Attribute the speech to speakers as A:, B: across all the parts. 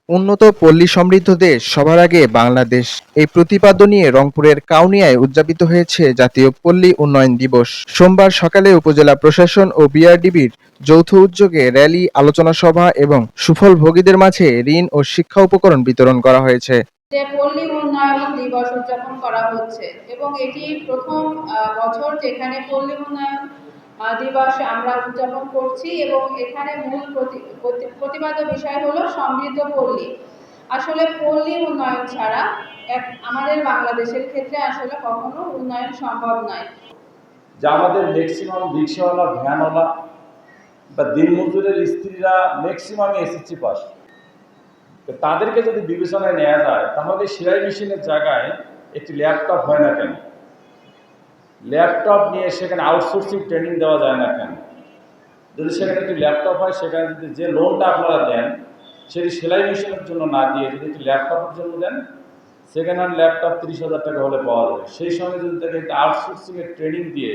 A: উন্নত পল্লী সমৃদ্ধ দেশ সবার আগে বাংলাদেশ, এই প্রতিপাদ্য নিয়ে রংপুরের কাউনিয়ায় উদযাপিত হয়েছে জাতীয় পল্লী উন্নয়ন দিবস। সোমবার সকালে উপজেলা প্রশাসন ও বিআরডিবির যৌথ উদ্যোগে র্যালি, আলোচনা সভা এবং সুফলভোগীদের মাঝে ঋণ ও শিক্ষা উপকরণ বিতরণ করা হয়েছে।
B: যে পল্লী উন্নয়ন দিবস উদযাপন করা হচ্ছে এবং এটি প্রথম বছর যেখানে পল্লী উন্নয়ন দিবস আমরা উদযাপন করছি এবং এখানে মূল প্রতিপাদ্য বিষয় হলো সমৃদ্ধ পল্লী। আসলে পল্লী উন্নয়ন ছাড়া আমাদের বাংলাদেশের ক্ষেত্রে আসলে কখনো উন্নয়ন সম্ভব নয়।
C: যা আমাদের ম্যাক্সিমাম রিক্সাওয়ালা, ভ্যানওয়ালা বা দিনমজুরের স্ত্রীরা ম্যাক্সিমাম এসএসসি পাস, তাদেরকে যদি বিবেচনায় নেওয়া যায় তাহলে সেলাই মেশিনের জায়গায় একটি ল্যাপটপ হয় না কেন? ল্যাপটপ নিয়ে সেখানে আউটসোর্সিং ট্রেনিং দেওয়া যায় না কেন? যদি সেখানে একটি ল্যাপটপ হয়, সেখানে যদি যে লোনটা আপনারা দেন সেটি সেলাই মেশিনের জন্য না দিয়ে যদি একটি ল্যাপটপের জন্য দেন, সেকেন্ড হ্যান্ড ল্যাপটপ 30,000 টাকা হলে পাওয়া যাবে। সেই সঙ্গে যদি তাকে একটা আউটসোর্সিংয়ের ট্রেনিং দিয়ে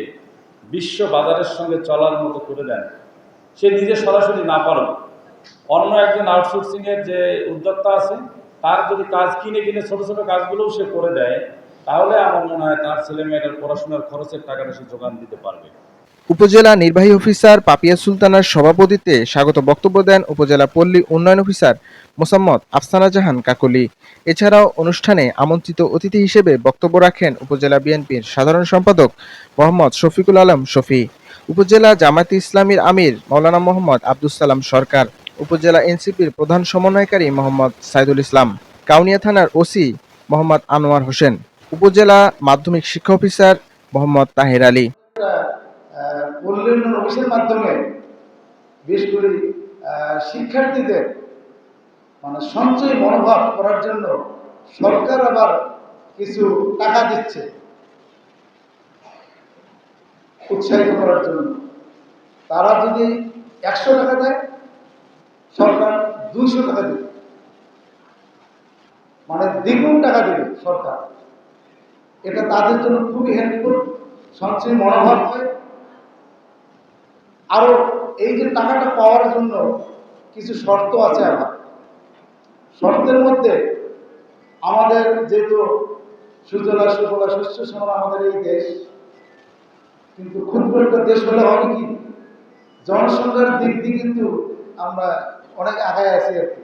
C: বিশ্ব বাজারের সঙ্গে চলার মতো করে দেন, সে নিজে সরাসরি না পারুক, অন্য একজন আউটসোর্সিংয়ের যে উদ্যোক্তা আছে তার যদি কাজ কিনে ছোটো ছোটো কাজগুলোও সে করে দেয়, তাহলে আমার মনে হয় তার ছেলেমেয়েদের পড়াশোনার খরচের টাকাটা সে যোগান দিতে পারবে।
A: উপজেলা নির্বাহী অফিসার পাপিয়া সুলতানার সভাপতিত্বে স্বাগত বক্তব্য দেন উপজেলা পল্লী উন্নয়ন অফিসার মোসাম্মদ আফসানা জাহান কাকলি। এছাড়াও অনুষ্ঠানে আমন্ত্রিত অতিথি হিসেবে বক্তব্য রাখেন উপজেলা বিএনপির সাধারণ সম্পাদক মোহাম্মদ শফিকুল আলম শফি, উপজেলা জামায়াতে ইসলামীর আমির মাওলানা মোহাম্মদ আব্দুস সালাম সরকার, উপজেলা এনসিপির প্রধান সমন্বয়কারী মোহাম্মদ সাইদুল ইসলাম, কাউনিয়া থানার ওসি মোহাম্মদ আনোয়ার হোসেন, উপজেলা মাধ্যমিক শিক্ষা অফিসার মোহাম্মদ তাহের আলী।
D: পল্লী উন্নয়ন অফিসের মাধ্যমে বিশেষ করে শিক্ষার্থীদের সঞ্চয় মনোভাব করার জন্য সরকার আবার কিছু টাকা দিচ্ছে উৎসাহিত করার জন্য। তারা যদি 100 টাকা দেয়, সরকার 200 টাকা দেবে, দ্বিগুণ টাকা দেবে সরকার। এটা তাদের জন্য খুবই হেল্পফুল, সঞ্চয় মনোভাব হয়। আরো এই যে টাকাটা পাওয়ার জন্য কিছু শর্ত আছে। আমার শর্তের মধ্যে আমাদের যেহেতু সুজলা সুফলা শস্য শ্যামলা আমাদের এই দেশ, কিন্তু ক্ষুদ্র একটা দেশ হলে হবে কি, জনসংখ্যার দিক দিয়ে কিন্তু আমরা অনেক আগায় আছি আর কি।